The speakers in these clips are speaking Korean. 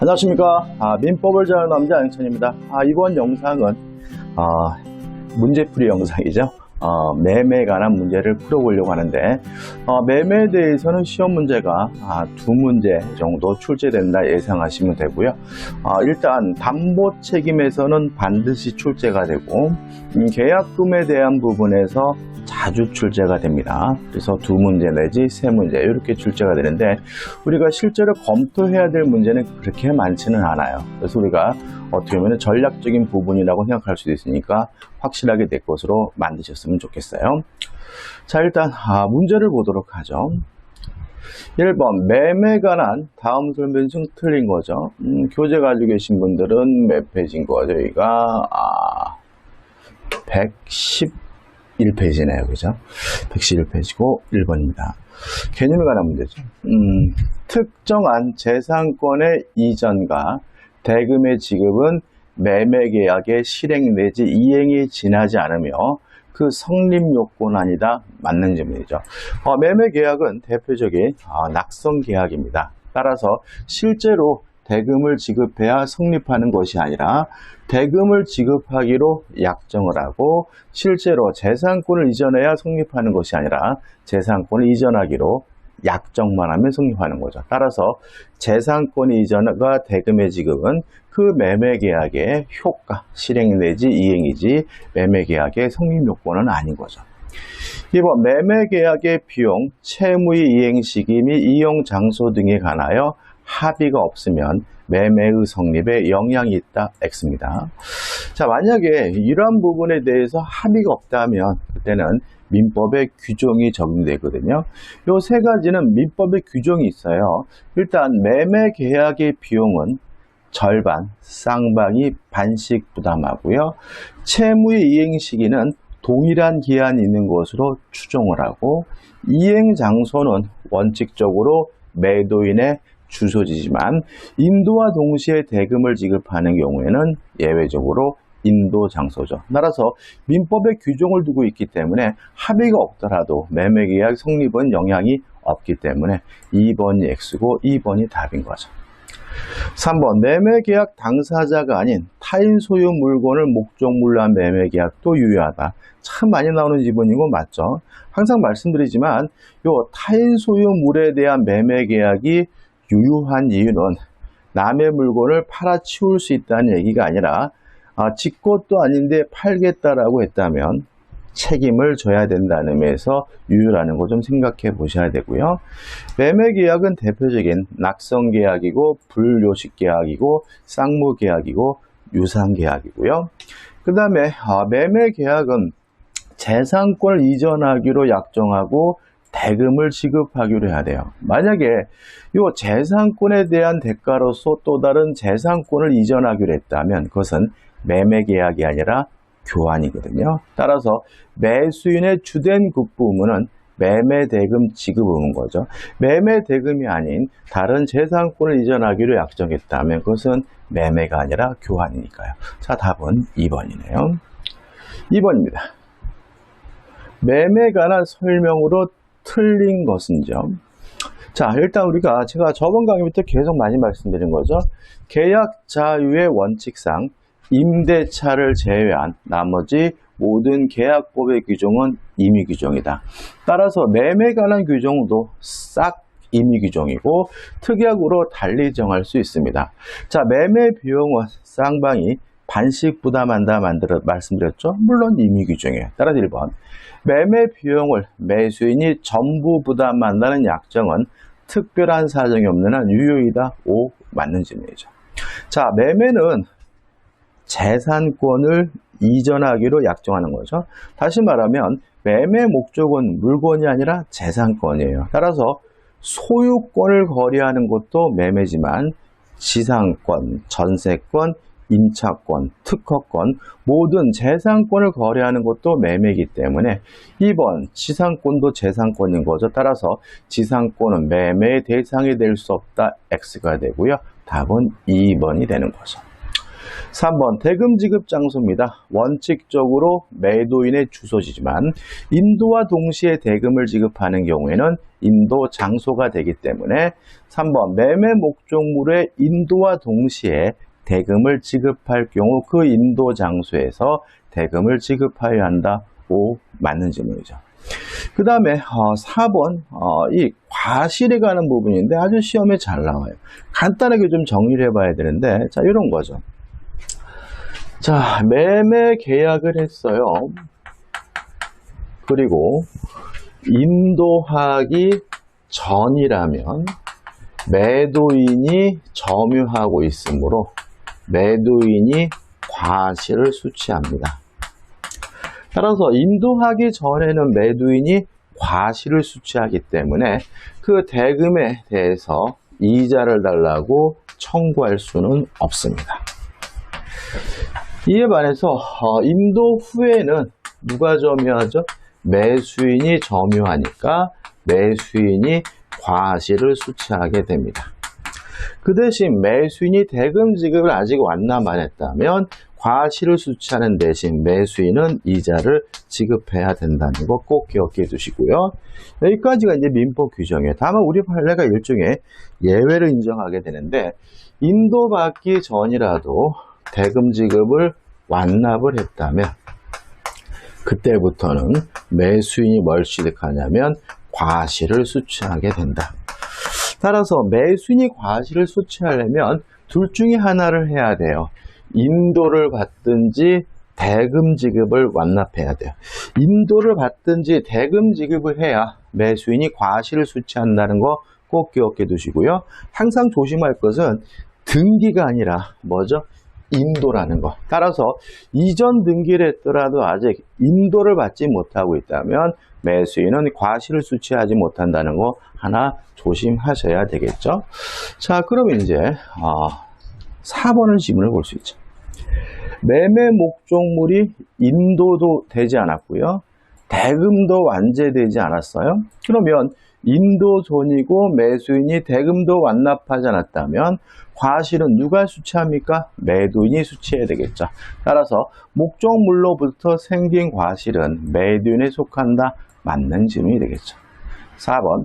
안녕하십니까. 민법을 잘 아는 남자 양천입니다. 이번 영상은 문제풀이 영상이죠. 매매에 관한 문제를 풀어보려고 하는데, 매매에 대해서는 시험 문제가 두 문제 정도 출제된다 예상하시면 되고요. 일단 담보 책임에서는 반드시 출제가 되고, 계약금에 대한 부분에서 자주 출제가 됩니다. 그래서 두 문제 내지 세 문제 이렇게 출제가 되는데, 우리가 실제로 검토해야 될 문제는 그렇게 많지는 않아요. 그래서 우리가 어떻게 보면 전략적인 부분이라고 생각할 수도 있으니까 확실하게 내 것으로 만드셨으면 좋겠어요. 자, 일단 문제를 보도록 하죠. 1번 매매에 관한 다음 설명 중 틀린 거죠. 교재 가지고 계신 분들은 몇 페이지인 거죠? 여기가 111페이지네요. 그죠? 111페이지고 1번입니다. 개념에 관한 문제죠. 특정한 재산권의 이전과 대금의 지급은 매매계약의 실행 내지 이행이 지나지 않으며 그 성립 요건 아니다. 맞는 질문이죠. 매매계약은 대표적인 낙성계약입니다. 따라서 실제로 대금을 지급해야 성립하는 것이 아니라 대금을 지급하기로 약정을 하고 실제로 재산권을 이전해야 성립하는 것이 아니라 재산권을 이전하기로 약정만 하면 성립하는 거죠. 따라서 재산권 이전과 대금의 지급은 그 매매계약의 효과, 실행 내지 이행이지 매매계약의 성립 요건은 아닌 거죠. 2번 매매계약의 비용, 채무의 이행 시기 및 이용 장소 등에 관하여 합의가 없으면 매매의 성립에 영향이 있다. X입니다. 자, 만약에 이러한 부분에 대해서 합의가 없다면 그때는 민법의 규정이 적용되거든요. 이 세 가지는 민법의 규정이 있어요. 일단 매매 계약의 비용은 절반, 쌍방이 반씩 부담하고요. 채무의 이행 시기는 동일한 기한이 있는 것으로 추정을 하고 이행 장소는 원칙적으로 매도인의 주소지지만 인도와 동시에 대금을 지급하는 경우에는 예외적으로 인도 장소죠. 따라서 민법의 규정을 두고 있기 때문에 합의가 없더라도 매매계약 성립은 영향이 없기 때문에 2번이 X고 2번이 답인 거죠. 3번 매매계약 당사자가 아닌 타인 소유 물건을 목적물로 한 매매계약도 유효하다. 참 많이 나오는 지문인 거 맞죠? 항상 말씀드리지만 요 타인 소유물에 대한 매매계약이 유효한 이유는 남의 물건을 팔아치울 수 있다는 얘기가 아니라 지 것도 아닌데 팔겠다라고 했다면 책임을 져야 된다는 의미에서 유효라는 거 좀 생각해 보셔야 되고요. 매매계약은 대표적인 낙성계약이고 불요식계약이고 쌍무계약이고 유상계약이고요. 그 다음에 매매계약은 재산권을 이전하기로 약정하고 대금을 지급하기로 해야 돼요. 만약에 이 재산권에 대한 대가로서 또 다른 재산권을 이전하기로 했다면 그것은 매매계약이 아니라 교환이거든요. 따라서 매수인의 주된 국부의무는 매매대금 지급 의무인 거죠. 매매대금이 아닌 다른 재산권을 이전하기로 약정했다면 그것은 매매가 아니라 교환이니까요. 자, 답은 2번이네요. 2번입니다. 매매에 관한 설명으로 틀린 것은요. 자, 일단 제가 저번 강의부터 계속 많이 말씀드린 거죠. 계약 자유의 원칙상 임대차를 제외한 나머지 모든 계약법의 규정은 임의 규정이다. 따라서 매매에 관한 규정도 싹 임의 규정이고 특약으로 달리 정할 수 있습니다. 자, 매매 비용은 쌍방이 반씩 부담한다 말씀드렸죠. 물론 임의 규정이에요. 따라서 1번 매매 비용을 매수인이 전부 부담한다는 약정은 특별한 사정이 없는 한 유효이다. 5 맞는 질문이죠. 자, 매매는 재산권을 이전하기로 약정하는 거죠. 다시 말하면 매매 목적은 물건이 아니라 재산권이에요. 따라서 소유권을 거래하는 것도 매매지만 지상권, 전세권, 임차권, 특허권 모든 재산권을 거래하는 것도 매매이기 때문에 2번 지상권도 재산권인 거죠. 따라서 지상권은 매매의 대상이 될 수 없다. X가 되고요. 답은 2번이 되는 거죠. 3번 대금 지급 장소입니다. 원칙적으로 매도인의 주소지지만 인도와 동시에 대금을 지급하는 경우에는 인도 장소가 되기 때문에 3번 매매 목적물의 인도와 동시에 대금을 지급할 경우 그 인도 장소에서 대금을 지급하여야 한다. 5. 맞는 질문이죠. 그 다음에 4번 이 과실에 관한 부분인데 아주 시험에 잘 나와요. 간단하게 좀 정리를 해봐야 되는데 자 이런 거죠. 자 매매 계약을 했어요. 그리고 인도하기 전이라면 매도인이 점유하고 있으므로 매도인이 과실을 수취합니다. 따라서 인도하기 전에는 매도인이 과실을 수취하기 때문에 그 대금에 대해서 이자를 달라고 청구할 수는 없습니다. 이에 반해서 인도 후에는 누가 점유하죠? 매수인이 점유하니까 매수인이 과실을 수취하게 됩니다. 그 대신 매수인이 대금 지급을 아직 완납 안 했다면 과실을 수취하는 대신 매수인은 이자를 지급해야 된다는 거 꼭 기억해 두시고요. 여기까지가 이제 민법 규정이에요. 다만 우리 판례가 일종의 예외를 인정하게 되는데 인도받기 전이라도 대금 지급을 완납을 했다면 그때부터는 매수인이 뭘 취득하냐면 과실을 수취하게 된다. 따라서 매수인이 과실을 수취하려면 둘 중에 하나를 해야 돼요. 인도를 받든지 대금 지급을 완납해야 돼요. 인도를 받든지 대금 지급을 해야 매수인이 과실을 수취한다는 거 꼭 기억해 두시고요. 항상 조심할 것은 등기가 아니라 뭐죠? 인도라는 거. 따라서 이전 등기를 했더라도 아직 인도를 받지 못하고 있다면 매수인은 과실을 수취하지 못한다는 거 하나 조심하셔야 되겠죠. 자, 그럼 이제 4번을 질문을 볼 수 있죠. 매매 목적물이 인도도 되지 않았고요. 대금도 완제되지 않았어요. 그러면 인도 존이고 매수인이 대금도 완납하지 않았다면 과실은 누가 수취합니까? 매도인이 수취해야 되겠죠. 따라서 목적물로부터 생긴 과실은 매도인에 속한다. 맞는 질문이 되겠죠. 4번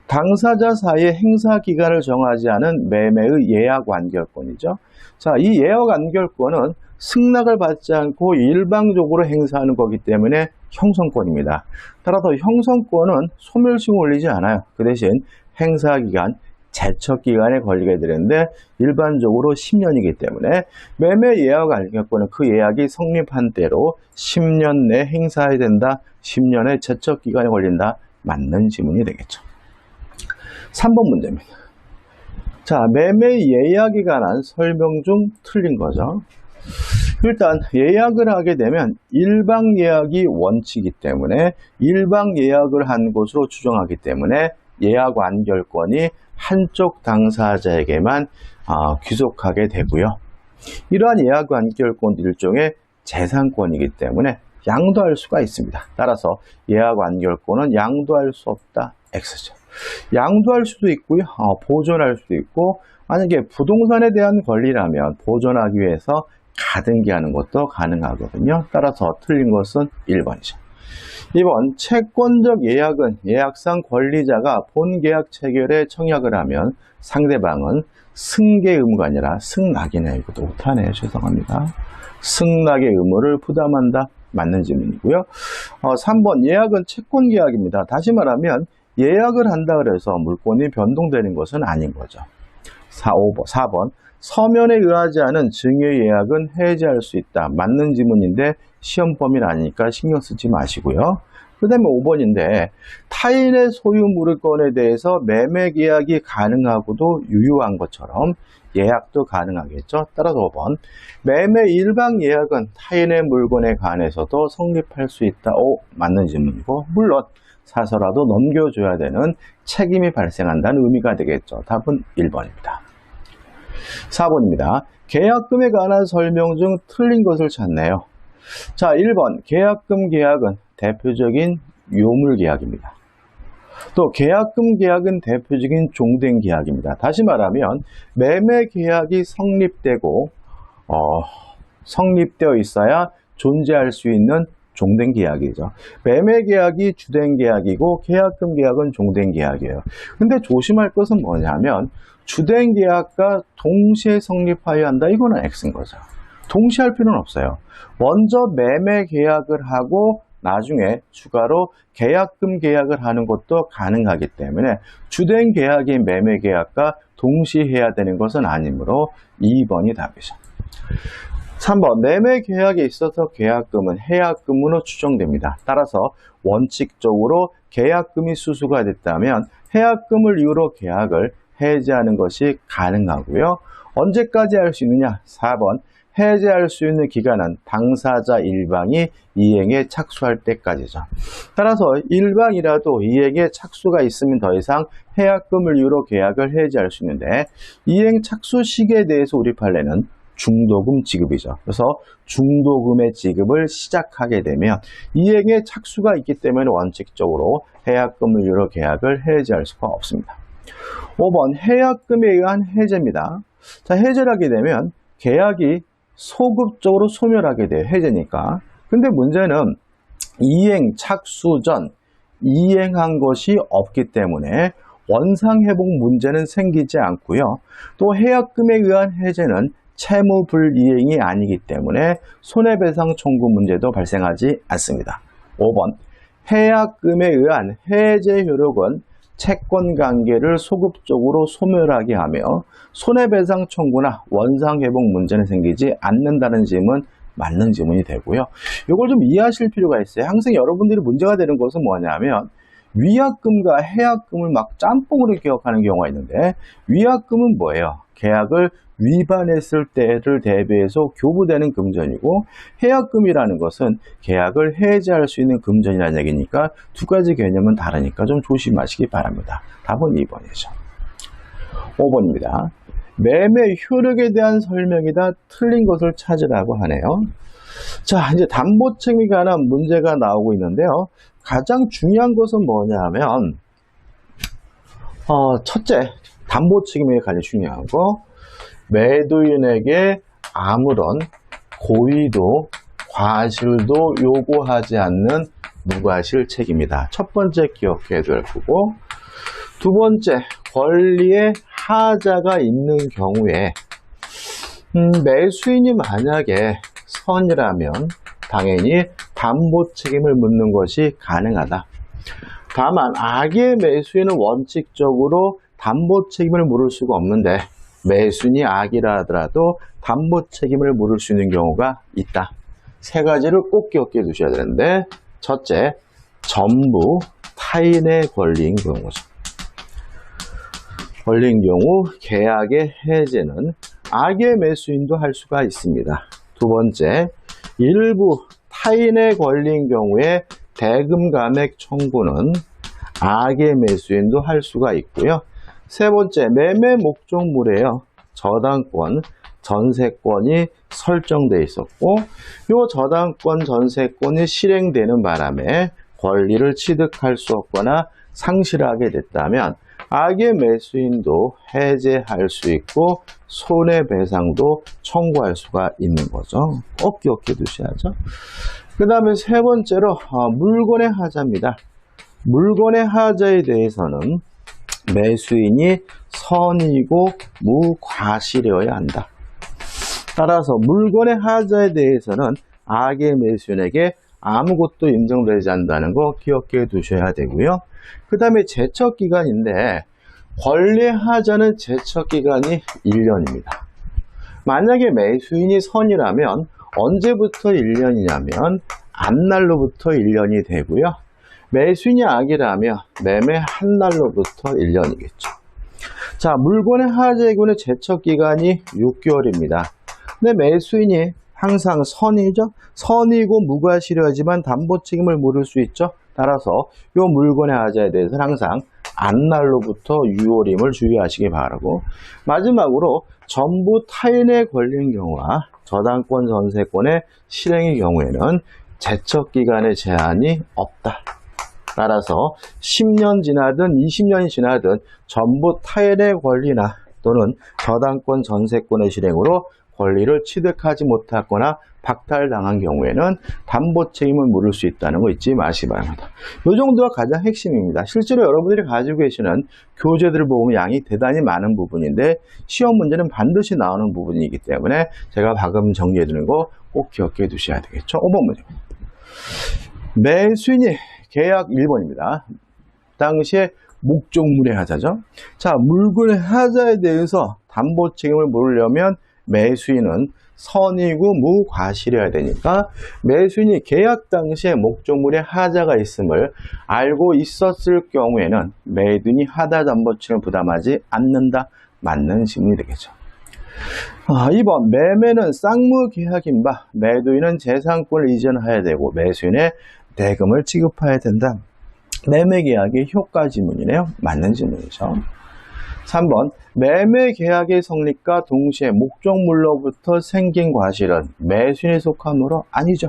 당사자 사이의 행사 기간을 정하지 않은 매매의 예약 완결권이죠. 자, 이 예약 완결권은 승낙을 받지 않고 일방적으로 행사하는 거기 때문에 형성권입니다. 따라서 형성권은 소멸시효 올리지 않아요. 그 대신 행사기간, 제척기간에 걸리게 되는데 일반적으로 10년이기 때문에 매매 예약 완결권은 그 예약이 성립한 때로 10년 내 행사해야 된다. 10년의 제척기간에 걸린다. 맞는 지문이 되겠죠. 3번 문제입니다. 자, 매매 예약에 관한 설명 중 틀린 거죠. 일단 예약을 하게 되면 일방 예약이 원칙이기 때문에 일방 예약을 한 것으로 추정하기 때문에 예약 완결권이 한쪽 당사자에게만 귀속하게 되고요. 이러한 예약 완결권 일종의 재산권이기 때문에 양도할 수가 있습니다. 따라서 예약 완결권은 양도할 수 없다. X죠. 양도할 수도 있고요. 보존할 수도 있고 만약에 부동산에 대한 권리라면 보존하기 위해서 가등기하는 것도 가능하거든요. 따라서 틀린 것은 1번이죠. 2번 채권적 예약은 예약상 권리자가 본계약 체결에 청약을 하면 상대방은 승계 의무가 아니라 승낙이네. 이것도 못하네요. 죄송합니다. 승낙의 의무를 부담한다. 맞는 질문이고요. 3번 예약은 채권계약입니다. 다시 말하면 예약을 한다 그래서 물권이 변동되는 것은 아닌 거죠. 4번 서면에 의하지 않은 증여 예약은 해지할 수 있다. 맞는 지문인데 시험 범위는 아니니까 신경 쓰지 마시고요. 그 다음에 5번인데 타인의 소유 물건에 대해서 매매 계약이 가능하고도 유효한 것처럼 예약도 가능하겠죠. 따라서 5번 매매 일방 예약은 타인의 물건에 관해서도 성립할 수 있다. 맞는 질문이고 물론 사서라도 넘겨줘야 되는 책임이 발생한다는 의미가 되겠죠. 답은 1번입니다. 4번입니다. 계약금에 관한 설명 중 틀린 것을 찾네요. 자, 1번 계약금 계약은 대표적인 요물 계약입니다. 또 계약금 계약은 대표적인 종된 계약입니다. 다시 말하면 매매 계약이 성립되고 성립되어 있어야 존재할 수 있는 종된 계약이죠. 매매 계약이 주된 계약이고 계약금 계약은 종된 계약이에요. 근데 조심할 것은 뭐냐면 주된 계약과 동시에 성립하여야 한다. 이거는 X인 거죠. 동시에 할 필요는 없어요. 먼저 매매 계약을 하고 나중에 추가로 계약금 계약을 하는 것도 가능하기 때문에 주된 계약인 매매 계약과 동시에 해야 되는 것은 아니므로 2번이 답이죠. 3번, 매매 계약에 있어서 계약금은 해약금으로 추정됩니다. 따라서 원칙적으로 계약금이 수수가 됐다면 해약금을 이유로 계약을 해지하는 것이 가능하고요. 언제까지 할 수 있느냐? 4번, 해지할 수 있는 기간은 당사자 일방이 이행에 착수할 때까지죠. 따라서 일방이라도 이행에 착수가 있으면 더 이상 해약금을 이유로 계약을 해지할 수 있는데 이행 착수 시기에 대해서 우리 판례는 중도금 지급이죠. 그래서 중도금의 지급을 시작하게 되면 이행에 착수가 있기 때문에 원칙적으로 해약금을 이유로 계약을 해지할 수가 없습니다. 5번, 해약금에 의한 해제입니다. 자, 해제를 하게 되면 계약이 소급적으로 소멸하게 돼요. 해제니까. 근데 문제는 이행 착수 전 이행한 것이 없기 때문에 원상회복 문제는 생기지 않고요. 또 해약금에 의한 해제는 채무 불이행이 아니기 때문에 손해배상 청구 문제도 발생하지 않습니다. 5번, 해약금에 의한 해제 효력은 채권 관계를 소급적으로 소멸하게 하며 손해배상 청구나 원상회복 문제는 생기지 않는다는 질문 맞는 질문이 되고요. 이걸 좀 이해하실 필요가 있어요. 항상 여러분들이 문제가 되는 것은 뭐냐면 위약금과 해약금을 막 짬뽕으로 기억하는 경우가 있는데 위약금은 뭐예요? 계약을 위반했을 때를 대비해서 교부되는 금전이고 해약금이라는 것은 계약을 해지할 수 있는 금전이라는 얘기니까 두 가지 개념은 다르니까 좀 조심하시기 바랍니다. 답은 2번이죠. 5번입니다. 매매 효력에 대한 설명이다 틀린 것을 찾으라고 하네요. 자, 이제 담보 책임에 관한 문제가 나오고 있는데요. 가장 중요한 것은 뭐냐면 첫째, 담보 책임에 관해 중요한 거 매도인에게 아무런 고의도 과실도 요구하지 않는 무과실 책임이다. 첫 번째 기억해야 될 거고 두 번째, 권리의 하자가 있는 경우에 매수인이 만약에 선이라면 당연히 담보 책임을 묻는 것이 가능하다. 다만 악의 매수인은 원칙적으로 담보 책임을 물을 수가 없는데 매수인이 악이라 하더라도 담보 책임을 물을 수 있는 경우가 있다. 세 가지를 꼭 기억해 두셔야 되는데 첫째, 전부 타인의 권리인 경우죠. 권리인 경우 계약의 해제는 악의 매수인도 할 수가 있습니다. 두 번째, 일부 타인의 권리인 경우에 대금 감액 청구는 악의 매수인도 할 수가 있고요. 세 번째, 매매 목적물에요. 저당권, 전세권이 설정되어 있었고 이 저당권, 전세권이 실행되는 바람에 권리를 취득할 수 없거나 상실하게 됐다면 악의 매수인도 해제할 수 있고 손해배상도 청구할 수가 있는 거죠. 꼭 기억해 두셔야죠. 그 다음에 세 번째로 물건의 하자입니다. 물건의 하자에 대해서는 매수인이 선이고 무과실이어야 한다. 따라서 물건의 하자에 대해서는 악의 매수인에게 아무것도 인정되지 않는다는 거 기억해 두셔야 되고요. 그 다음에 제척기간인데 권리 하자는 제척기간이 1년입니다. 만약에 매수인이 선이라면 언제부터 1년이냐면 앞날로부터 1년이 되고요. 매수인이 악이라면 매매 한 날로부터 1년이겠죠. 자, 물건의 하자의 경우는 제척기간이 6개월입니다. 근데 매수인이 항상 선이죠. 선이고 무과실이지만 담보 책임을 물을 수 있죠. 따라서 이 물건의 하자에 대해서는 항상 앞날로부터 6월임을 주의하시기 바라고 마지막으로 전부 타인의 권리인 경우와 저당권, 전세권의 실행의 경우에는 제척기간의 제한이 없다. 따라서 10년 지나든 20년이 지나든 전부 타인의 권리나 또는 저당권, 전세권의 실행으로 권리를 취득하지 못하거나 박탈당한 경우에는 담보 책임을 물을 수 있다는 거 잊지 마시기 바랍니다. 이 정도가 가장 핵심입니다. 실제로 여러분들이 가지고 계시는 교재들을 보면 양이 대단히 많은 부분인데 시험 문제는 반드시 나오는 부분이기 때문에 제가 방금 정리해드린 거 꼭 기억해 두셔야 되겠죠. 5번 문제. 매수인이 계약 1번입니다. 당시에 목적물의 하자죠. 자, 물건의 하자에 대해서 담보 책임을 물으려면 매수인은 선이고 무과실이어야 되니까 매수인이 계약 당시에 목적물의 하자가 있음을 알고 있었을 경우에는 매도인이 하자 담보 책임을 부담하지 않는다. 맞는 질문이 되겠죠. 2번 매매는 쌍무 계약인 바 매도인은 재산권을 이전해야 되고 매수인의 대금을 지급해야 된다. 매매 계약의 효과 지문이네요. 맞는 질문이죠. 3번 매매 계약의 성립과 동시에 목적물로부터 생긴 과실은 매수인에 속하므로 아니죠.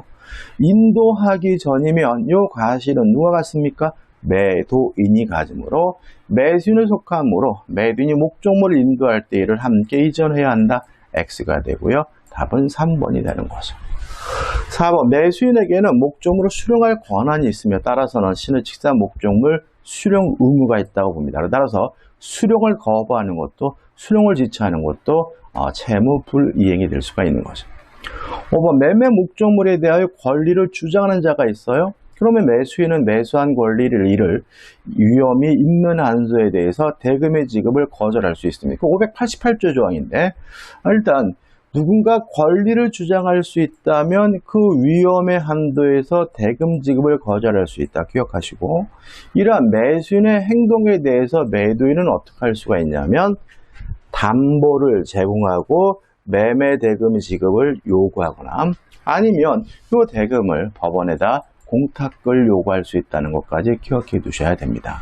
인도하기 전이면 이 과실은 누가 갖습니까? 매도인이 가지므로 매수인에 속하므로 매도인이 목적물을 인도할 때 이를 함께 이전해야 한다. X가 되고요. 답은 3번이 되는 거죠. 4번 매수인에게는 목적물을 수령할 권한이 있으며 따라서는 신의칙상 목적물 수령 의무가 있다고 봅니다. 따라서 수령을 거부하는 것도 수령을 지체하는 것도 채무 불이행이 될 수가 있는 거죠. 5번 매매 목적물에 대하여 권리를 주장하는 자가 있어요. 그러면 매수인은 매수한 권리를 이를 위험이 있는 한도에 대해서 대금의 지급을 거절할 수 있습니다. 588조 조항인데 일단 누군가 권리를 주장할 수 있다면 그 위험의 한도에서 대금 지급을 거절할 수 있다. 기억하시고 이러한 매수인의 행동에 대해서 매도인은 어떻게 할 수가 있냐면 담보를 제공하고 매매 대금 지급을 요구하거나 아니면 이 대금을 법원에다 공탁을 요구할 수 있다는 것까지 기억해 두셔야 됩니다.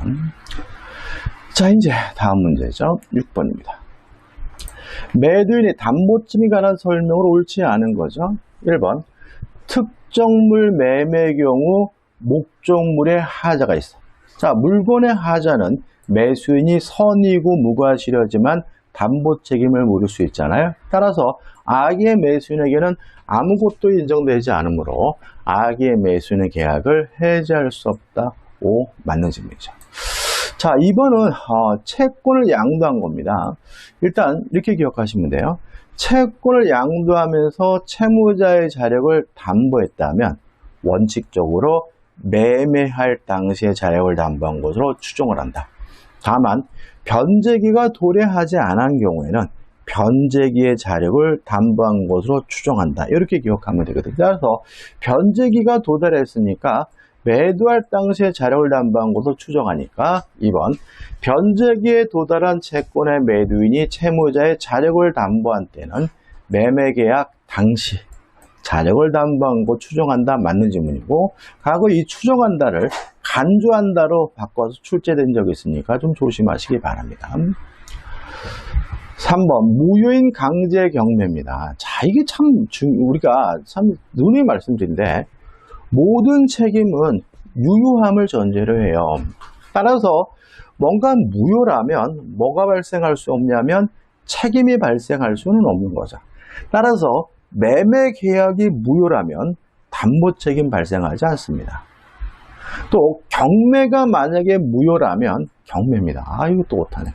자, 이제 다음 문제죠. 6번입니다. 매도인이 담보증에 관한 설명을 옳지 않은 거죠. 1번 특정물 매매의 경우 목적물의 하자가 있어. 자, 물건의 하자는 매수인이 선이고 무과실이지만 담보 책임을 물을 수 있잖아요. 따라서 악의 매수인에게는 아무것도 인정되지 않으므로 악의 매수인의 계약을 해지할 수 없다. 5 맞는 질문이죠. 자, 2번은 채권을 양도한 겁니다. 일단 이렇게 기억하시면 돼요. 채권을 양도하면서 채무자의 자력을 담보했다면 원칙적으로 매매할 당시의 자력을 담보한 것으로 추정을 한다. 다만 변제기가 도래하지 않은 경우에는 변제기의 자력을 담보한 것으로 추정한다. 이렇게 기억하면 되거든요. 따라서 변제기가 도달했으니까 매도할 당시에 자력을 담보한 것으로 추정하니까 2번 변제기에 도달한 채권의 매도인이 채무자의 자력을 담보한 때는 매매계약 당시 자력을 담보한 것 추정한다. 맞는 질문이고 과거 이 추정한다를 간주한다로 바꿔서 출제된 적이 있으니까 좀 조심하시기 바랍니다. 3번 무효인 강제 경매입니다. 자, 이게 참 우리가 참 누누이 말씀드린데 모든 책임은 유효함을 전제로 해요. 따라서 뭔가 무효라면 뭐가 발생할 수 없냐면 책임이 발생할 수는 없는 거죠. 따라서 매매 계약이 무효라면 담보 책임 발생하지 않습니다. 또 경매가 만약에 무효라면 경매입니다. 이거 또 못하네.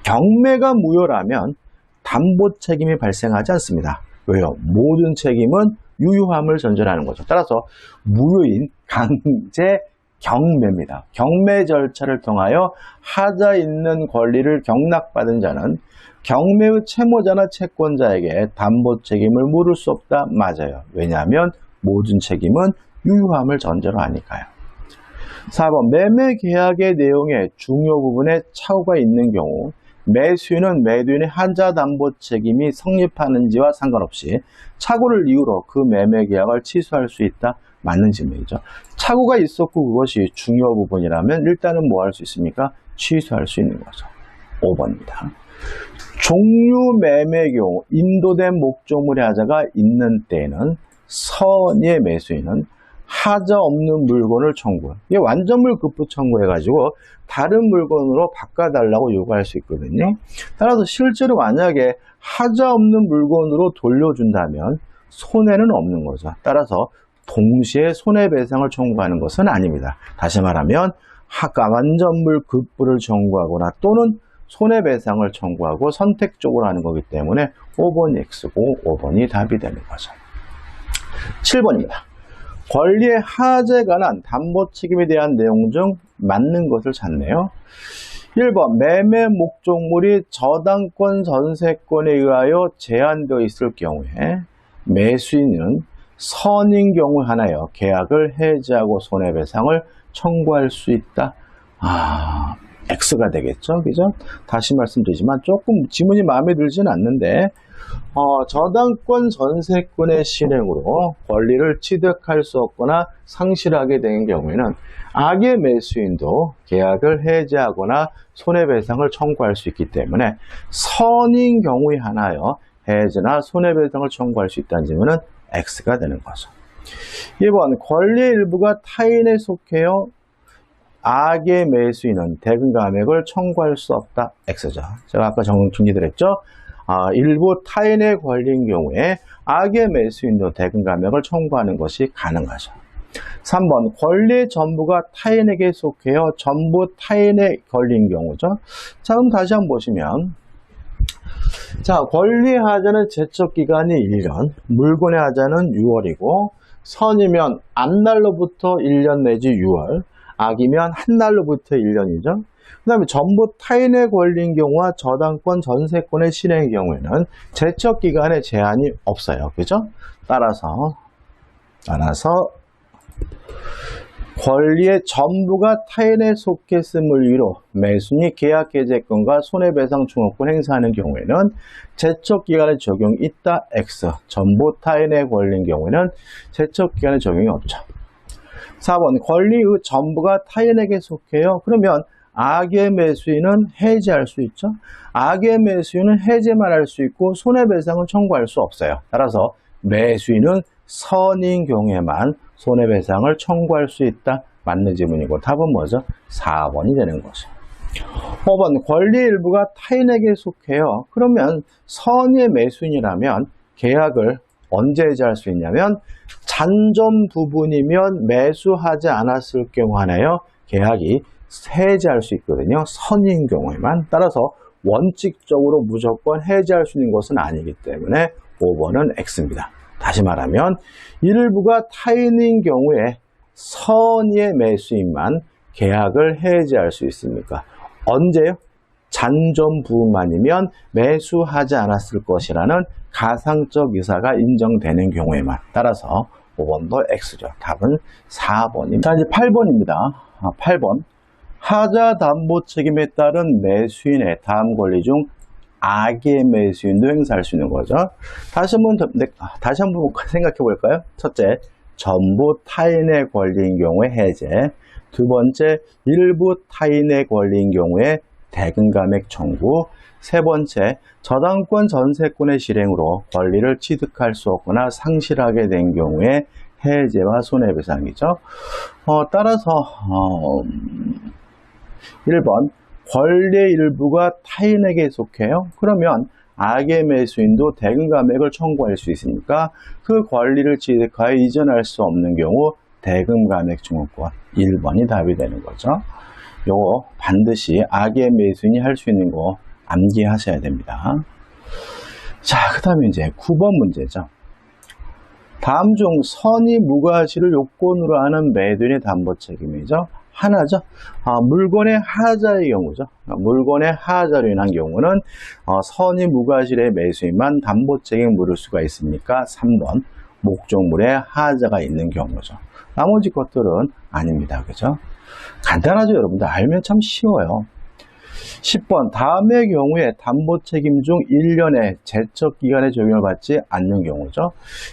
경매가 무효라면 담보 책임이 발생하지 않습니다. 왜요? 모든 책임은 유효함을 전제하는 거죠. 따라서 무효인 강제 경매입니다. 경매 절차를 통하여 하자 있는 권리를 경락받은 자는 경매의 채무자나 채권자에게 담보 책임을 물을 수 없다. 맞아요. 왜냐하면 모든 책임은 유효함을 전제로 하니까요. 4번 매매 계약의 내용에 중요 부분에 착오가 있는 경우 매수인은 매도인의 하자 담보 책임이 성립하는지와 상관없이 착오를 이유로 그 매매 계약을 취소할 수 있다. 맞는 질문이죠. 착오가 있었고 그것이 중요 부분이라면 일단은 뭐 할 수 있습니까? 취소할 수 있는 거죠. 5번입니다. 종류 매매의 경우 인도된 목적물의 하자가 있는 때에는 선의 매수인은 하자 없는 물건을 청구해. 이게 완전물 급부 청구해가지고 다른 물건으로 바꿔달라고 요구할 수 있거든요. 따라서 실제로 만약에 하자 없는 물건으로 돌려준다면 손해는 없는 거죠. 따라서 동시에 손해배상을 청구하는 것은 아닙니다. 다시 말하면 완전물 급부를 청구하거나 또는 손해배상을 청구하고 선택적으로 하는 거기 때문에 5번이 X고 5번이 답이 되는 거죠. 7번입니다. 권리의 하자에 관한 담보 책임에 대한 내용 중 맞는 것을 찾네요. 1번 매매 목적물이 저당권 전세권에 의하여 제한되어 있을 경우에 매수인은 선인 경우 하나여 계약을 해지하고 손해배상을 청구할 수 있다. X가 되겠죠. 그죠? 다시 말씀드리지만 조금 지문이 마음에 들진 않는데 저당권 전세권의 실행으로 권리를 취득할 수 없거나 상실하게 된 경우에는 악의 매수인도 계약을 해지하거나 손해배상을 청구할 수 있기 때문에 선인 경우에 하나여 해지나 손해배상을 청구할 수 있다는 질문은 X가 되는 거죠. 2번 권리의 일부가 타인에 속해요. 악의 매수인은 대금 감액을 청구할 수 없다. X죠. 제가 아까 정리드렸죠. 일부 타인의 권리인 경우에 악의 매수인도 대금 감액을 청구하는 것이 가능하죠. 3번 권리의 전부가 타인에게 속해요. 전부 타인의 권리인 경우죠. 자, 그럼 다시 한번 보시면 자, 권리의 하자는 제척기간이 1년, 물건의 하자는 6월이고 선이면 앞날로부터 1년 내지 6월, 악이면 한 날로부터 1년이죠. 그 다음에 전부 타인의 권리인 경우와 저당권 전세권의 실행의 경우에는 제척기간에 제한이 없어요. 그죠? 따라서 권리의 전부가 타인에 속했음을 이유로 매수인이 계약 해제권과 손해배상 증후권 행사하는 경우에는 제척기간의 적용이 있다. X. 전부 타인의 권리인 경우에는 제척기간의 적용이 없죠. 4번 권리의 전부가 타인에게 속해요. 그러면 악의 매수인은 해지할 수 있죠. 악의 매수인은 해제만 할 수 있고 손해배상을 청구할 수 없어요. 따라서 매수인은 선인 경우에만 손해배상을 청구할 수 있다. 맞는 질문이고 답은 뭐죠? 4번이 되는 거죠. 5번 권리의 일부가 타인에게 속해요. 그러면 선의 매수인이라면 계약을 언제 해지할 수 있냐면 잔존 부분이면 매수하지 않았을 경우 하나요. 계약이 해지할 수 있거든요. 선인 경우에만. 따라서 원칙적으로 무조건 해지할 수 있는 것은 아니기 때문에 5번은 X입니다. 다시 말하면 일부가 타인인 경우에 선의 매수인만 계약을 해지할 수 있습니까? 언제요? 잔존 부분만이면 매수하지 않았을 것이라는 가상적 의사가 인정되는 경우에만. 따라서 5번도 X죠. 답은 4번입니다. 자, 이제 8번입니다. 8번. 하자 담보 책임에 따른 매수인의 다음 권리 중 악의 매수인도 행사할 수 있는 거죠. 다시 한번 생각해 볼까요? 첫째, 전부 타인의 권리인 경우에 해제. 두 번째, 일부 타인의 권리인 경우에 대금 감액 청구. 세 번째, 저당권 전세권의 실행으로 권리를 취득할 수 없거나 상실하게 된 경우에 해제와 손해배상이죠. 따라서 1번 권리의 일부가 타인에게 속해요. 그러면 악의 매수인도 대금 감액을 청구할 수 있으니까 그 권리를 취득하여 이전할 수 없는 경우 대금 감액 증후권 1번이 답이 되는 거죠. 요거 반드시 악의 매수인이 할 수 있는 거 암기하셔야 됩니다. 자, 그 다음에 이제 9번 문제죠. 다음 중 선의 무과실을 요건으로 하는 매도인의 담보 책임이죠. 하나죠. 물건의 하자의 경우죠. 물건의 하자로 인한 경우는 선의 무과실의 매수인만 담보 책임 물을 수가 있습니까? 3번 목적물의 하자가 있는 경우죠. 나머지 것들은 아닙니다. 그죠? 간단하죠, 여러분들. 알면 참 쉬워요. 10번 다음의 경우에 담보 책임 중 1년의 제척기간의 적용을 받지 않는 경우죠.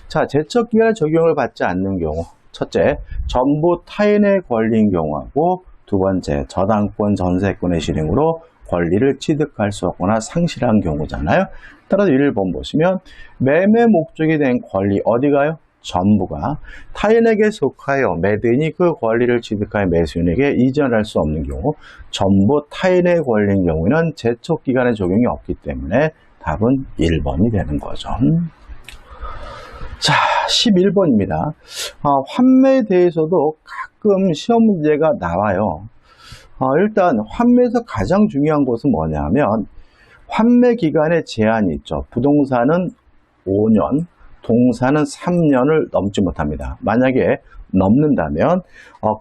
자, 제척기간의 적용을 받지 않는 경우. 첫째, 전부 타인의 권리인 경우하고 두 번째, 저당권 전세권의 실행으로 권리를 취득할 수 없거나 상실한 경우잖아요. 따라서 1번 보시면 매매 목적이 된 권리 어디 가요? 전부가 타인에게 속하여 매도인이 그 권리를 취득하여 매수인에게 이전할 수 없는 경우, 전부 타인의 권리인 경우에는 제촉기간의 적용이 없기 때문에 답은 1번이 되는 거죠. 자, 11번입니다. 환매에 대해서도 가끔 시험 문제가 나와요. 일단 환매에서 가장 중요한 것은 뭐냐면 환매 기간에 제한이 있죠. 부동산은 5년, 동산은 3년을 넘지 못합니다. 만약에 넘는다면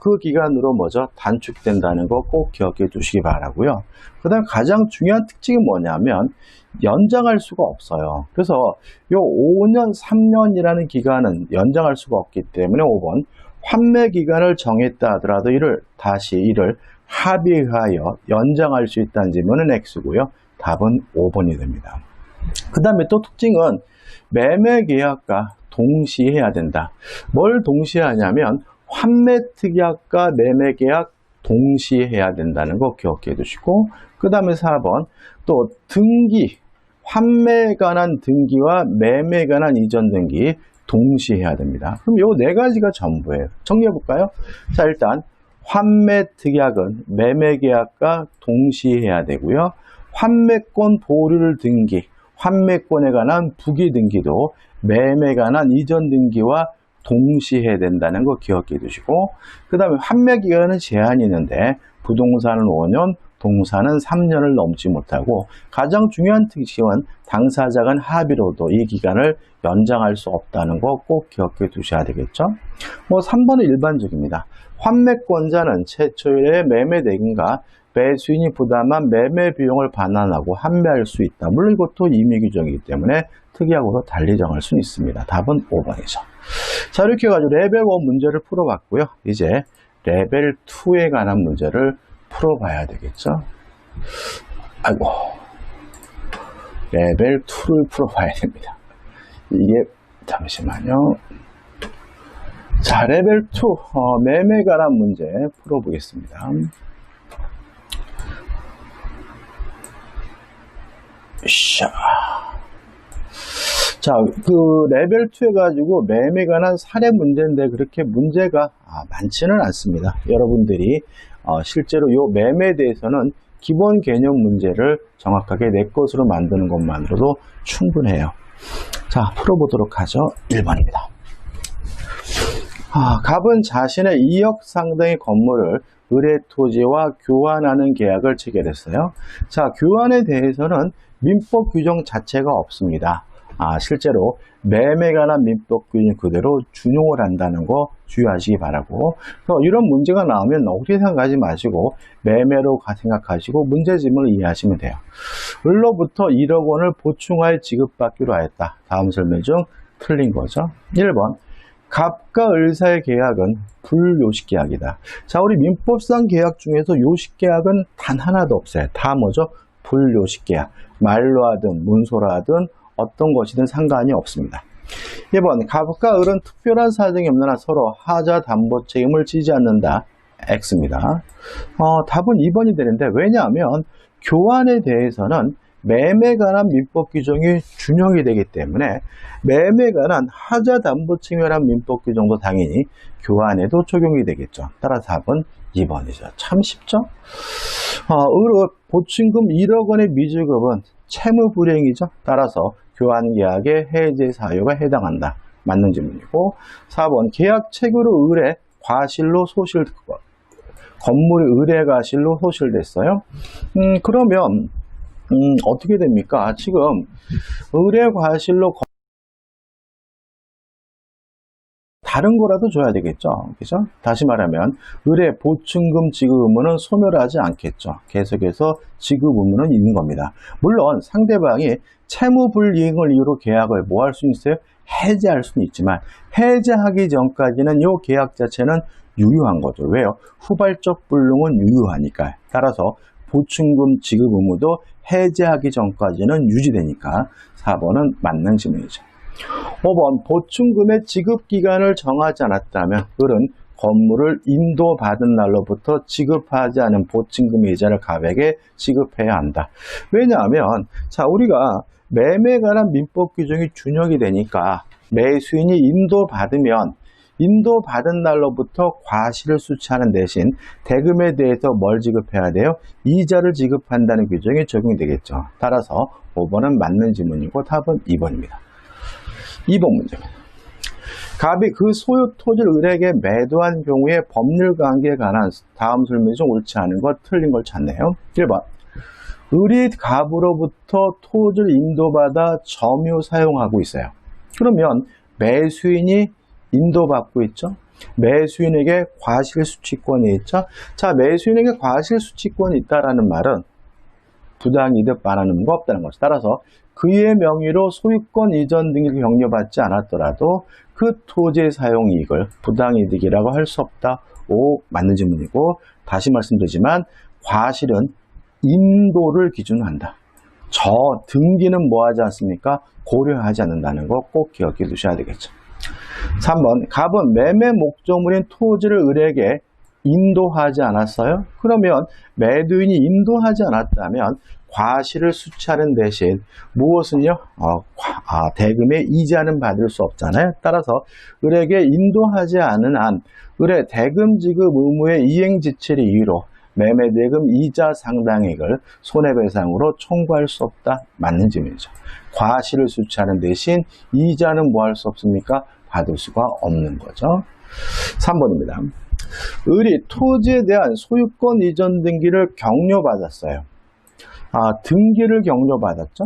그 기간으로 단축된다는 거 꼭 기억해 두시기 바라고요. 그 다음 가장 중요한 특징이 뭐냐면 연장할 수가 없어요. 그래서 요 5년, 3년이라는 기간은 연장할 수가 없기 때문에 5번 환매 기간을 정했다 하더라도 이를 합의하여 연장할 수 있다는 질문은 X고요. 답은 5번이 됩니다. 그 다음에 또 특징은 매매 계약과 동시에 해야 된다. 뭘 동시에 하냐면 환매 특약과 매매 계약 동시에 해야 된다는 거 기억해 두시고, 그 다음에 4번 또 등기, 환매에 관한 등기와 매매에 관한 이전 등기 동시에 해야 됩니다. 그럼 요 네 가지가 전부예요. 정리해 볼까요? 자, 일단 환매 특약은 매매 계약과 동시에 해야 되고요. 환매권 보류를 등기, 환매권에 관한 부기 등기도 매매에 관한 이전 등기와 동시에 해야 된다는 거 기억해 두시고, 그 다음에 환매 기간은 제한이 있는데 부동산은 5년, 동산은 3년을 넘지 못하고, 가장 중요한 특징은 당사자 간 합의로도 이 기간을 연장할 수 없다는 거 꼭 기억해 두셔야 되겠죠. 3번은 일반적입니다. 환매권자는 최초일에 매매 대금과 매수인이 부담한 매매 비용을 반환하고 환매할 수 있다. 물론 이것도 임의 규정이기 때문에 특이하고도 달리 정할 수 있습니다. 답은 5번이죠. 자, 이렇게 해가지고 레벨 1 문제를 풀어봤고요. 이제 레벨 2에 관한 문제를 풀어봐야 되겠죠. 아이고, 레벨 2를 풀어봐야 됩니다. 이게 잠시만요. 자, 레벨 2 매매에 관한 문제 풀어보겠습니다. 자, 그 레벨 2 해가지고 매매에 관한 사례 문제인데 그렇게 문제가 많지는 않습니다. 여러분들이 실제로 이 매매에 대해서는 기본 개념 문제를 정확하게 내 것으로 만드는 것만으로도 충분해요. 자, 풀어보도록 하죠. 1번입니다. 갑은 자신의 2억 상당의 건물을 의뢰토지와 교환하는 계약을 체결했어요. 자, 교환에 대해서는 민법 규정 자체가 없습니다. 실제로 매매에 관한 민법 규정 그대로 준용을 한다는 거 주의하시기 바라고, 이런 문제가 나오면 어떻게 생각하지 마시고 매매로 생각하시고 문제 지문을 이해하시면 돼요. 을로부터 1억 원을 보충하여 지급받기로 하였다. 다음 설명 중 틀린 거죠. 1번 갑과 을 사이의 계약은 불요식계약이다. 자, 우리 민법상 계약 중에서 요식계약은 단 하나도 없어요. 다 불요식계약. 말로 하든 문서로 하든 어떤 것이든 상관이 없습니다. 2번 갑과 을은 특별한 사정이 없는 한 서로 하자 담보 책임을 지지 않는다. X입니다. 답은 2번이 되는데, 왜냐하면 교환에 대해서는 매매에 관한 민법 규정이 준용이 되기 때문에 매매에 관한 하자 담보 책임이라는 민법 규정도 당연히 교환에도 적용이 되겠죠. 따라서 답은 2번이죠. 참 쉽죠? 을의 보충금 1억 원의 미지급은 채무 불이행이죠. 따라서 교환 계약의 해제 사유가 해당한다. 맞는 질문이고, 4번 계약 체결후 을의 과실로 건물이 을의 과실로 소실됐어요. 그러면 어떻게 됩니까? 지금 을의 과실로 다른 거라도 줘야 되겠죠. 그죠? 다시 말하면 을의 보충금 지급 의무는 소멸하지 않겠죠. 계속해서 지급 의무는 있는 겁니다. 물론 상대방이 채무 불이행을 이유로 계약을 뭐 할 수 있어요? 해제할 수는 있지만 해제하기 전까지는 이 계약 자체는 유효한 거죠. 왜요? 후발적 불능은 유효하니까요. 따라서 보충금 지급 의무도 해제하기 전까지는 유지되니까 4번은 맞는 질문이죠. 5번 보충금의 지급기간을 정하지 않았다면 을은 건물을 인도받은 날로부터 지급하지 않은 보충금 이자를 갑에게 지급해야 한다. 왜냐하면 우리가 매매에 관한 민법 규정이 준용이 되니까 매수인이 인도받으면 인도받은 날로부터 과실을 수취하는 대신 대금에 대해서 뭘 지급해야 돼요? 이자를 지급한다는 규정이 적용이 되겠죠. 따라서 5번은 맞는 지문이고 답은 2번입니다. 2번 문제입니다. 갑이 그 소유 토지를 을에게 매도한 경우에 법률 관계에 관한 다음 설명 중 옳지 않은 것, 틀린 걸 찾네요. 1번. 을이 갑으로부터 토지를 인도받아 점유 사용하고 있어요. 그러면 매수인이 인도받고 있죠. 매수인에게 과실수취권이 있죠. 자, 매수인에게 과실수취권이 있다라는 말은 부당이득 반환 의무가 없다는 것이죠. 따라서 그의 명의로 소유권 이전 등기를 격려받지 않았더라도 그 토지의 사용이익을 부당이득이라고 할 수 없다. 5. 맞는 질문이고, 다시 말씀드리지만 과실은 인도를 기준으로 한다. 저 등기는 뭐하지 않습니까? 고려하지 않는다는 거 꼭 기억해 두셔야 되겠죠. 3번. 갑은 매매 목적물인 토지를 을에게 인도하지 않았어요? 그러면 매도인이 인도하지 않았다면 과실을 수취하는 대신 무엇은요? 대금의 이자는 받을 수 없잖아요. 따라서 을에게 인도하지 않은 한 을의 대금 지급 의무의 이행 지체를 이유로 매매대금 이자 상당액을 손해배상으로 청구할 수 없다. 맞는 질문이죠. 과실을 수취하는 대신 이자는 뭐 할 수 없습니까? 받을 수가 없는 거죠. 3번입니다. 을이 토지에 대한 소유권 이전 등기를 격려받았어요. 등기를 격려받았죠.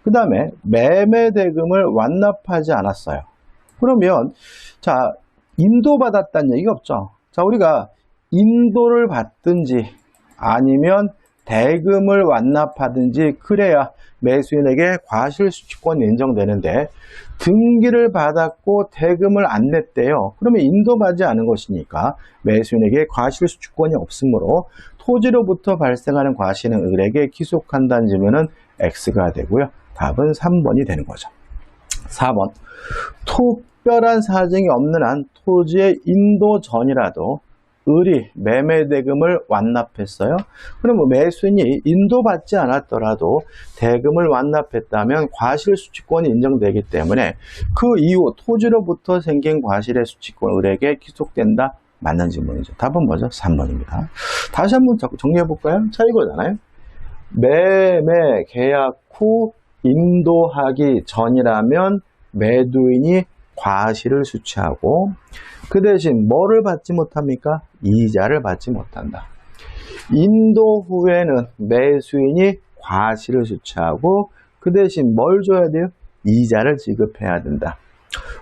그 다음에 매매대금을 완납하지 않았어요. 그러면 자, 인도받았다는 얘기가 없죠. 자, 우리가 인도를 받든지 아니면 대금을 완납하든지 그래야 매수인에게 과실수취권이 인정되는데 등기를 받았고 대금을 안 냈대요. 그러면 인도받지 않은 것이니까 매수인에게 과실수취권이 없으므로 토지로부터 발생하는 과실은 을에게 기속한다는 질문은 X가 되고요. 답은 3번이 되는 거죠. 4번. 특별한 사정이 없는 한 토지의 인도 전이라도 을이 매매대금을 완납했어요. 그러면 매수인이 인도받지 않았더라도 대금을 완납했다면 과실수취권이 인정되기 때문에 그 이후 토지로부터 생긴 과실의 수취권 을에게 기속된다. 맞는 질문이죠. 답은 뭐죠? 3번입니다. 다시 한번 정리해볼까요? 자, 이거잖아요. 매매 계약 후 인도하기 전이라면 매도인이 과실을 수취하고 그 대신 뭐를 받지 못합니까? 이자를 받지 못한다. 인도 후에는 매수인이 과실을 수취하고 그 대신 뭘 줘야 돼요? 이자를 지급해야 된다.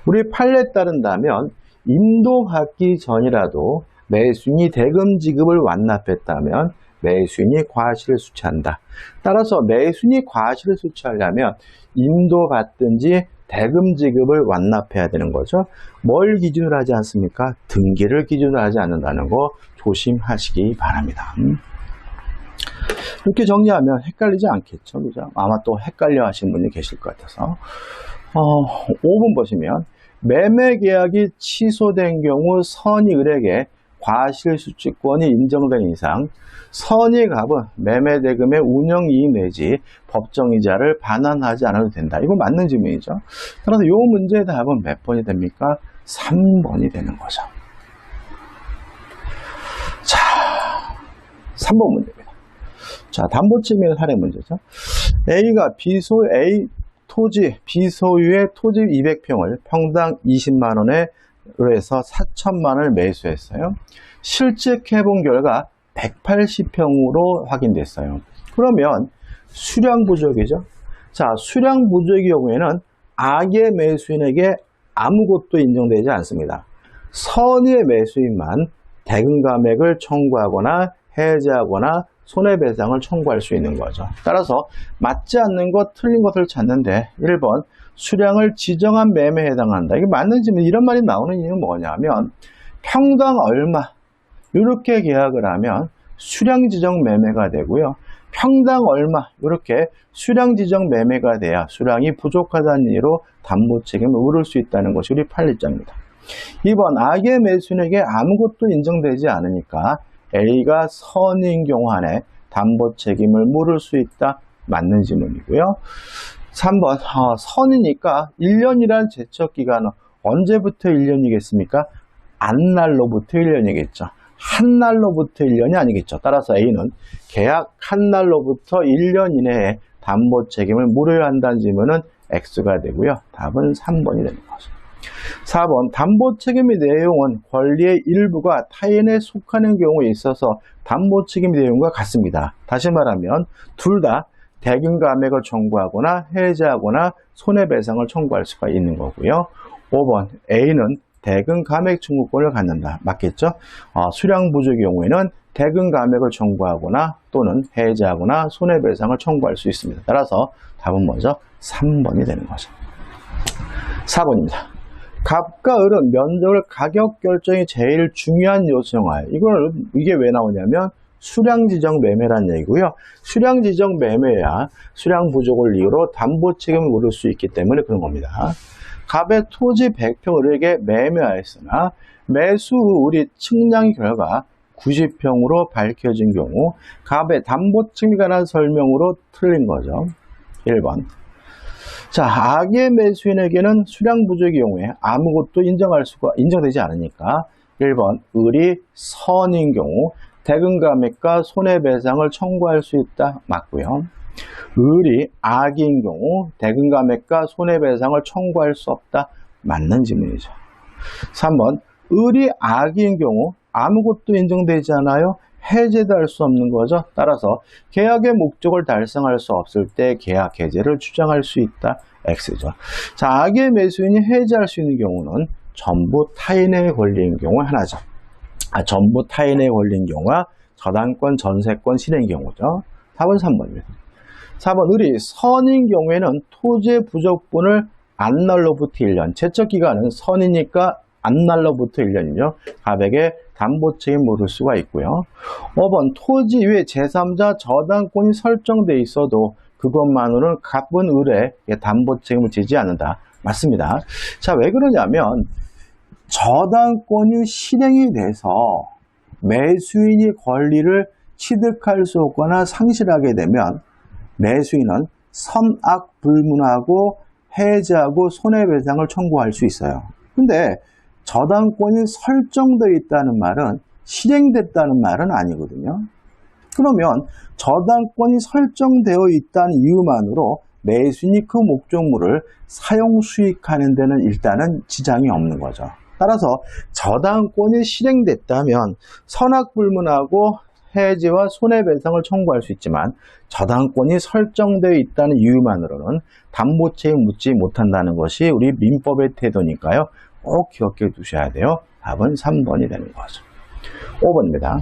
우리 판례에 따른다면 인도하기 전이라도 매수인이 대금 지급을 완납했다면 매수인이 과실을 수취한다. 따라서 매수인이 과실을 수취하려면 인도받든지 대금 지급을 완납해야 되는 거죠. 뭘 기준으로 하지 않습니까? 등기를 기준으로 하지 않는다는 거 조심하시기 바랍니다. 이렇게 정리하면 헷갈리지 않겠죠. 그죠? 아마 또 헷갈려 하신 분이 계실 것 같아서. 5번 보시면 매매 계약이 취소된 경우 선의 을에게 과실수취권이 인정된 이상 선의 갑은 매매대금의 운영이익 내지 법정이자를 반환하지 않아도 된다. 이거 맞는 질문이죠. 따라서 이 문제의 답은 몇 번이 됩니까? 3번이 되는 거죠. 자, 3번 문제입니다. 자, 담보침해 사례 문제죠. A가 A 토지, 비소유의 토지 200평을 평당 20만 원에 해서 4천만 원을 매수했어요. 실측해본 결과 180평으로 확인됐어요. 그러면 수량 부족이죠. 자, 수량 부족의 경우에는 악의 매수인에게 아무것도 인정되지 않습니다. 선의의 매수인만 대금 감액을 청구하거나 해제하거나 손해배상을 청구할 수 있는 거죠. 따라서 맞지 않는 것, 틀린 것을 찾는데 1번 수량을 지정한 매매에 해당한다. 이게 맞는지 이런 말이 나오는 이유는 뭐냐면 평당 얼마 이렇게 계약을 하면 수량 지정 매매가 되고요. 평당 얼마 이렇게 수량 지정 매매가 돼야 수량이 부족하다는 이유로 담보 책임을 물을 수 있다는 것이 우리 판례입니다. 2번 악의 매수인에게 아무것도 인정되지 않으니까 A가 선인 경우 안에 담보 책임을 물을 수 있다. 맞는 질문이고요. 3번 선이니까 1년이란 제척기간은 언제부터 1년이겠습니까? 안날로부터 1년이겠죠. 한 날로부터 1년이 아니겠죠. 따라서 A는 계약 한 날로부터 1년 이내에 담보 책임을 물어야 한다는 질문은 X가 되고요. 답은 3번이 되는 거죠. 4번 담보 책임의 내용은 권리의 일부가 타인에 속하는 경우에 있어서 담보 책임 내용과 같습니다. 다시 말하면 둘 다 대금 감액을 청구하거나 해지하거나 손해배상을 청구할 수가 있는 거고요. 5번 A는 대금 감액 청구권을 갖는다. 맞겠죠? 수량 부족의 경우에는 대금 감액을 청구하거나 또는 해지하거나 손해배상을 청구할 수 있습니다. 따라서 답은 먼저 3번이 되는 거죠. 4번입니다. 갑과 을은 면적을 가격 결정이 제일 중요한 요소영화예요. 이게 왜 나오냐면 수량 지정 매매란 얘기고요. 수량 지정 매매야 수량 부족을 이유로 담보 책임을 물을 수 있기 때문에 그런 겁니다. 갑의 토지 100평을 을에게 매매하였으나 매수 후 을이 측량 결과 90평으로 밝혀진 경우 갑의 담보 책임에 관한 설명으로 틀린 거죠. 1번. 자, 악의 매수인에게는 수량 부족의 경우에 아무것도 인정되지 않으니까 1번 을이 선인 경우 대금 감액과 손해배상을 청구할 수 있다. 맞고요. 을이 악인 경우 대금 감액과 손해배상을 청구할 수 없다. 맞는 질문이죠. 3번 을이 악인 경우 아무것도 인정되지 않아요. 해제도 할 수 없는 거죠. 따라서 계약의 목적을 달성할 수 없을 때 계약 해제를 주장할 수 있다. X죠. 자, 악의 매수인이 해제할 수 있는 경우는 전부 타인의 권리인 경우 하나죠. 전부 타인의 권리인 경우가 저당권, 전세권, 실행 경우죠. 답은 3번입니다. 4번 을이 선인 경우에는 토지의 부족분을 안날로부터 1년, 제척기간은 선이니까 안날로부터 1년이죠. 갑에게 담보 책임 물을 수가 있고요. 5번 토지 위에 제3자 저당권이 설정돼 있어도 그것만으로는 갑은 을에 담보 책임을 지지 않는다. 맞습니다. 자, 왜 그러냐면 저당권이 실행이 돼서 매수인이 권리를 취득할 수 없거나 상실하게 되면 매수인은 선악 불문하고 해지하고 손해배상을 청구할 수 있어요. 근데 저당권이 설정되어 있다는 말은 실행됐다는 말은 아니거든요. 그러면 저당권이 설정되어 있다는 이유만으로 매수인이 그 목적물을 사용 수익하는 데는 일단은 지장이 없는 거죠. 따라서 저당권이 실행됐다면 선악불문하고 해지와 손해배상을 청구할 수 있지만 저당권이 설정되어 있다는 이유만으로는 담보책임 묻지 못한다는 것이 우리 민법의 태도니까요. 꼭 기억해 두셔야 돼요. 답은 3번이 되는 거죠. 5번입니다.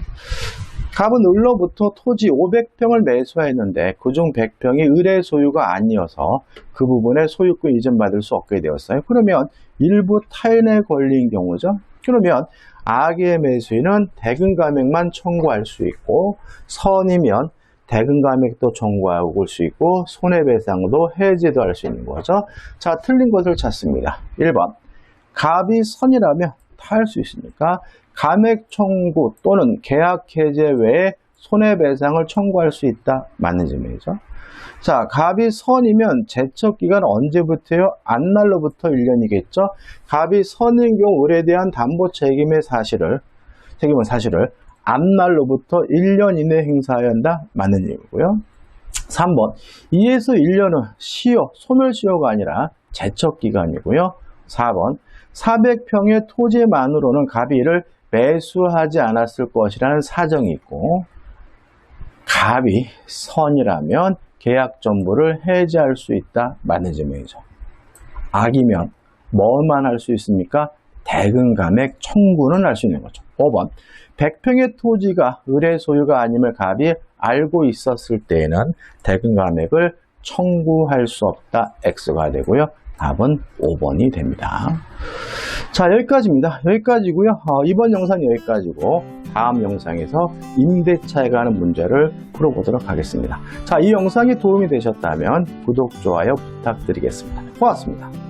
갑은 을로부터 토지 500평을 매수했는데 그중 100평이 을의 소유가 아니어서 그 부분에 소유권 이전받을 수 없게 되었어요. 그러면 일부 타인의 권리인 경우죠. 그러면 악의 매수인은 대금 감액만 청구할 수 있고 선이면 대금 감액도 청구하고 올 수 있고 손해배상도 해지도 할 수 있는 거죠. 자, 틀린 것을 찾습니다. 1번 갑이 선이라면 다 할 수 있으니까 감액 청구 또는 계약 해제 외에 손해배상을 청구할 수 있다. 맞는 질문이죠. 자, 갑이 선이면 제척기간 언제부터요? 안날로부터 1년이겠죠. 갑이 선인 경우 을에 대한 담보 책임은 사실을 안날로부터 1년 이내 행사해야 한다. 맞는 얘기고요. 3번 2에서 1년은 소멸시효가 아니라 제척기간이고요. 4번 400평의 토지만으로는 갑이 이를 매수하지 않았을 것이라는 사정이 있고 갑이 선이라면 계약 전부를 해지할 수 있다. 맞는 질문이죠. 악이면 뭐만 할 수 있습니까? 대금 감액 청구는 할 수 있는 거죠. 5번 100평의 토지가 을의 소유가 아님을 갑이 알고 있었을 때에는 대금 감액을 청구할 수 없다. X가 되고요. 답은 5번이 됩니다. 자, 여기까지입니다. 여기까지고요. 이번 영상은 여기까지고 다음 영상에서 임대차에 관한 문제를 풀어보도록 하겠습니다. 자, 이 영상이 도움이 되셨다면 구독, 좋아요 부탁드리겠습니다. 고맙습니다.